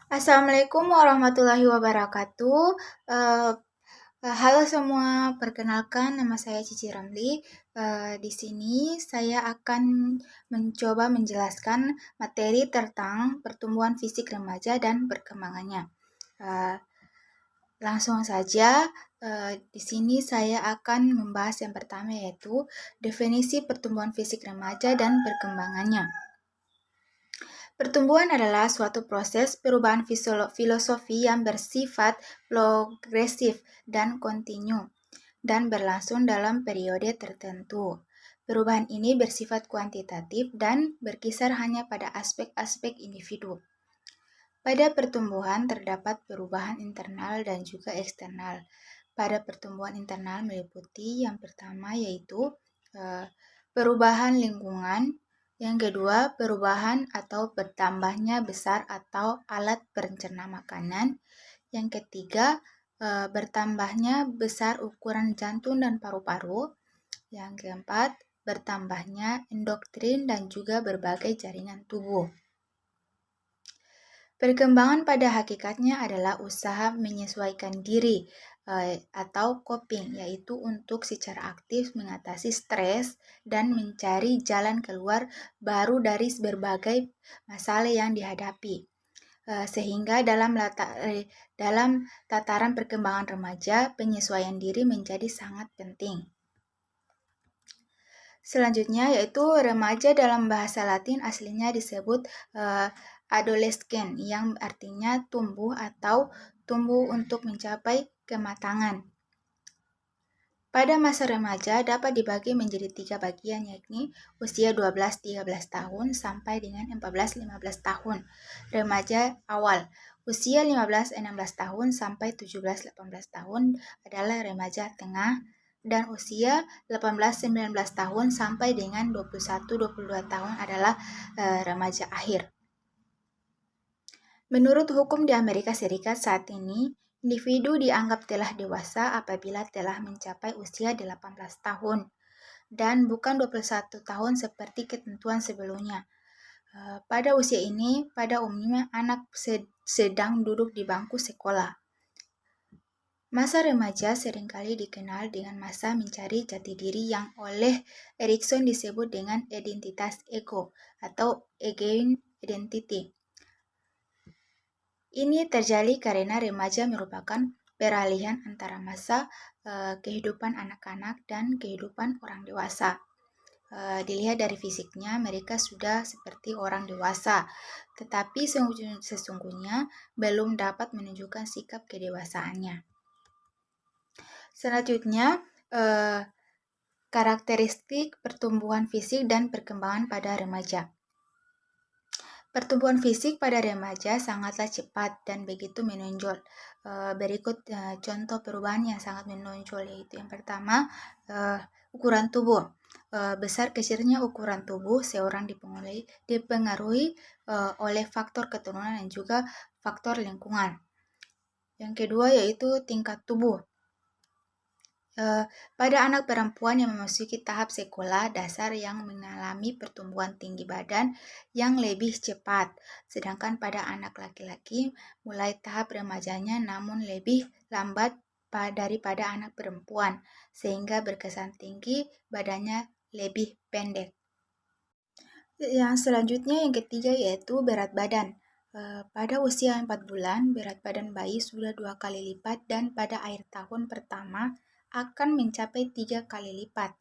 Assalamualaikum warahmatullahi wabarakatuh. Eee, Halo semua, perkenalkan nama saya Cici Ramli. Di sini saya akan mencoba menjelaskan materi tentang pertumbuhan fisik remaja dan perkembangannya. Eee, Langsung saja, di sini saya akan membahas yang pertama yaitu definisi pertumbuhan fisik remaja dan perkembangannya. Pertumbuhan adalah suatu proses perubahan filosofi yang bersifat progresif dan kontinu dan berlangsung dalam periode tertentu. Perubahan ini bersifat kuantitatif dan berkisar hanya pada aspek-aspek individu. Pada pertumbuhan terdapat perubahan internal dan juga eksternal. Pada pertumbuhan internal meliputi yang pertama yaitu perubahan lingkungan, yang kedua perubahan atau bertambahnya besar atau alat pencerna makanan, yang ketiga bertambahnya besar ukuran jantung dan paru-paru, yang keempat bertambahnya endokrin dan juga berbagai jaringan tubuh. Perkembangan pada hakikatnya adalah usaha menyesuaikan diri atau coping, yaitu untuk secara aktif mengatasi stres dan mencari jalan keluar baru dari berbagai masalah yang dihadapi. Sehingga dalam tataran perkembangan remaja, penyesuaian diri menjadi sangat penting. Selanjutnya yaitu remaja dalam bahasa Latin aslinya disebut adolescent yang artinya tumbuh atau tumbuh untuk mencapai kematangan. Pada masa remaja dapat dibagi menjadi 3 bagian yakni usia 12-13 tahun sampai dengan 14-15 tahun. Remaja awal, usia 15-16 tahun sampai 17-18 tahun adalah remaja tengah, dan usia 18-19 tahun sampai dengan 21-22 tahun adalah remaja akhir. Menurut hukum di Amerika Serikat saat ini, individu dianggap telah dewasa apabila telah mencapai usia 18 tahun dan bukan 21 tahun seperti ketentuan sebelumnya. Pada usia ini, pada umumnya anak sedang duduk di bangku sekolah. Masa remaja seringkali dikenal dengan masa mencari jati diri yang oleh Erikson disebut dengan identitas ego atau egein identity. Ini terjadi karena remaja merupakan peralihan antara masa kehidupan anak-anak dan kehidupan orang dewasa. Dilihat dari fisiknya, mereka sudah seperti orang dewasa, tetapi sesungguhnya belum dapat menunjukkan sikap kedewasaannya. Selanjutnya, karakteristik pertumbuhan fisik dan perkembangan pada remaja. Pertumbuhan fisik pada remaja sangatlah cepat dan begitu menonjol. Berikut contoh perubahan yang sangat menonjol, yaitu yang pertama, ukuran tubuh. Besar kecilnya ukuran tubuh seorang dipengaruhi oleh faktor keturunan dan juga faktor lingkungan. Yang kedua yaitu tingkat tubuh. Pada anak perempuan yang memasuki tahap sekolah dasar yang mengalami pertumbuhan tinggi badan yang lebih cepat, sedangkan pada anak laki-laki mulai tahap remajanya namun lebih lambat daripada anak perempuan, sehingga berkesan tinggi, badannya lebih pendek. Yang selanjutnya yang ketiga yaitu berat badan. Pada usia 4 bulan, berat badan bayi sudah 2 kali lipat dan pada akhir tahun pertama akan mencapai 3 kali lipat.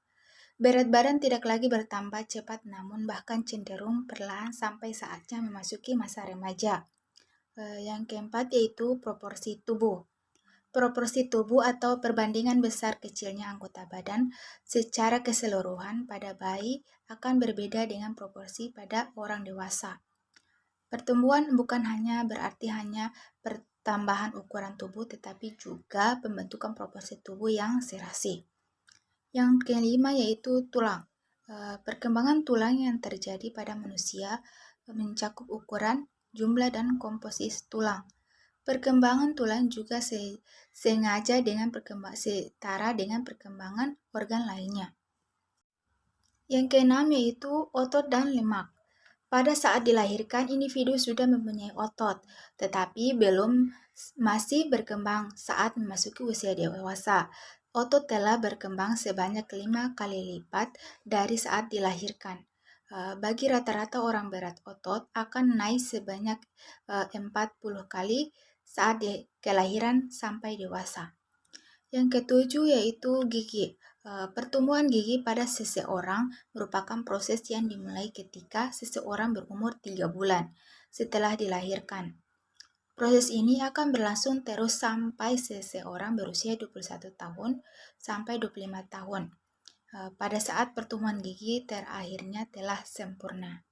Berat badan tidak lagi bertambah cepat namun bahkan cenderung perlahan sampai saatnya memasuki masa remaja. Yang keempat yaitu proporsi tubuh. Proporsi tubuh atau perbandingan besar kecilnya anggota badan secara keseluruhan pada bayi akan berbeda dengan proporsi pada orang dewasa. Pertumbuhan bukan hanya berarti hanya pertambahan ukuran tubuh, tetapi juga pembentukan proporsi tubuh yang serasi. Yang kelima yaitu tulang. Perkembangan tulang yang terjadi pada manusia mencakup ukuran, jumlah, dan komposisi tulang. Perkembangan tulang juga sengaja setara dengan perkembangan organ lainnya. Yang keenam yaitu otot dan lemak. Pada saat dilahirkan, individu sudah mempunyai otot, tetapi masih berkembang saat memasuki usia dewasa. Otot telah berkembang sebanyak 5 kali lipat dari saat dilahirkan. Bagi rata-rata orang berat otot akan naik sebanyak 40 kali saat kelahiran sampai dewasa. Yang ketujuh yaitu gigi. Pertumbuhan gigi pada seseorang merupakan proses yang dimulai ketika seseorang berumur 3 bulan setelah dilahirkan. Proses ini akan berlangsung terus sampai seseorang berusia 21 tahun sampai 25 tahun. Pada saat pertumbuhan gigi terakhirnya telah sempurna.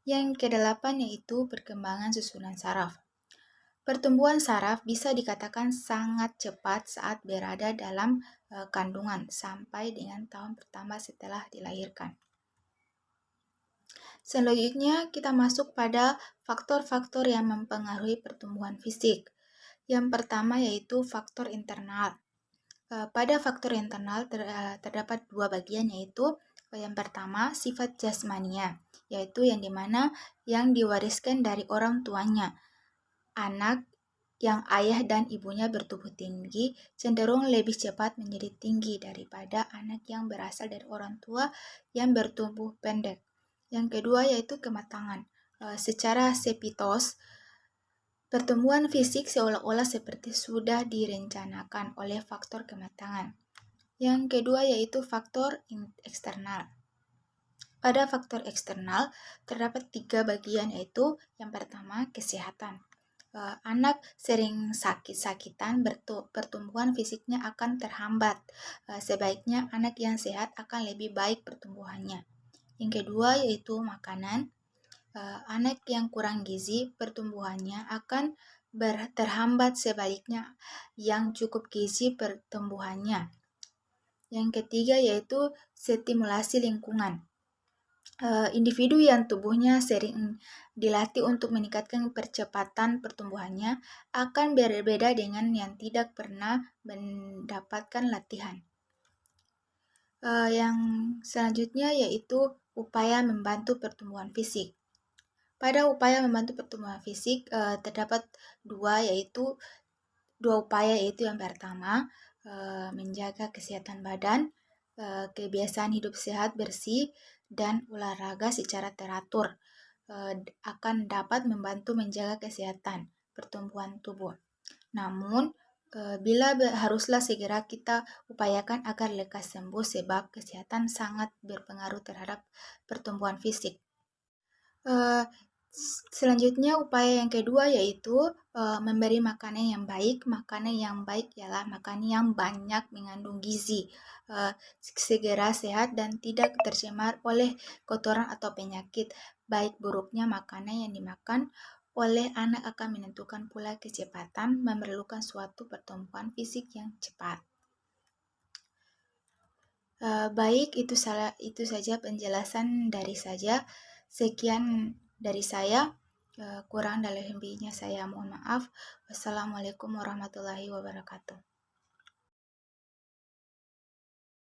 Yang kedelapan yaitu perkembangan susunan saraf. Pertumbuhan saraf bisa dikatakan sangat cepat saat berada dalam kandungan sampai dengan tahun pertama setelah dilahirkan. Selanjutnya kita masuk pada faktor-faktor yang mempengaruhi pertumbuhan fisik. Yang pertama yaitu faktor internal. Pada faktor internal terdapat dua bagian, yaitu yang pertama sifat jasmania, yaitu yang dimana yang diwariskan dari orang tuanya. Anak yang ayah dan ibunya bertubuh tinggi cenderung lebih cepat menjadi tinggi daripada anak yang berasal dari orang tua yang bertubuh pendek. Yang kedua yaitu kematangan. Secara sepitos, pertumbuhan fisik seolah-olah seperti sudah direncanakan oleh faktor kematangan. Yang kedua yaitu faktor eksternal. Pada faktor eksternal terdapat 3 bagian, yaitu yang pertama kesehatan. Anak sering sakit-sakitan, pertumbuhan fisiknya akan terhambat. Sebaiknya anak yang sehat akan lebih baik pertumbuhannya. Yang kedua yaitu makanan. Anak yang kurang gizi, pertumbuhannya akan terhambat, sebaliknya yang cukup gizi pertumbuhannya. Yang ketiga yaitu stimulasi lingkungan. Individu yang tubuhnya sering dilatih untuk meningkatkan percepatan pertumbuhannya akan berbeda dengan yang tidak pernah mendapatkan latihan. Yang selanjutnya yaitu upaya membantu pertumbuhan fisik. Pada upaya membantu pertumbuhan fisik terdapat dua upaya, yaitu yang pertama menjaga kesehatan badan, kebiasaan hidup sehat bersih, dan olahraga secara teratur akan dapat membantu menjaga kesehatan pertumbuhan tubuh. Namun, haruslah segera kita upayakan agar lekas sembuh, sebab kesehatan sangat berpengaruh terhadap pertumbuhan fisik. Selanjutnya upaya yang kedua yaitu memberi makanan yang baik. Makanan yang baik ialah makanan yang banyak mengandung gizi, segera sehat dan tidak tercemar oleh kotoran atau penyakit. Baik buruknya makanan yang dimakan oleh anak akan menentukan pula kecepatan memerlukan suatu pertumbuhan fisik yang cepat. Baik, itu saja penjelasan dari saya. Sekian dari saya. Kurang dan lebihnya saya mohon maaf. Wassalamualaikum warahmatullahi wabarakatuh.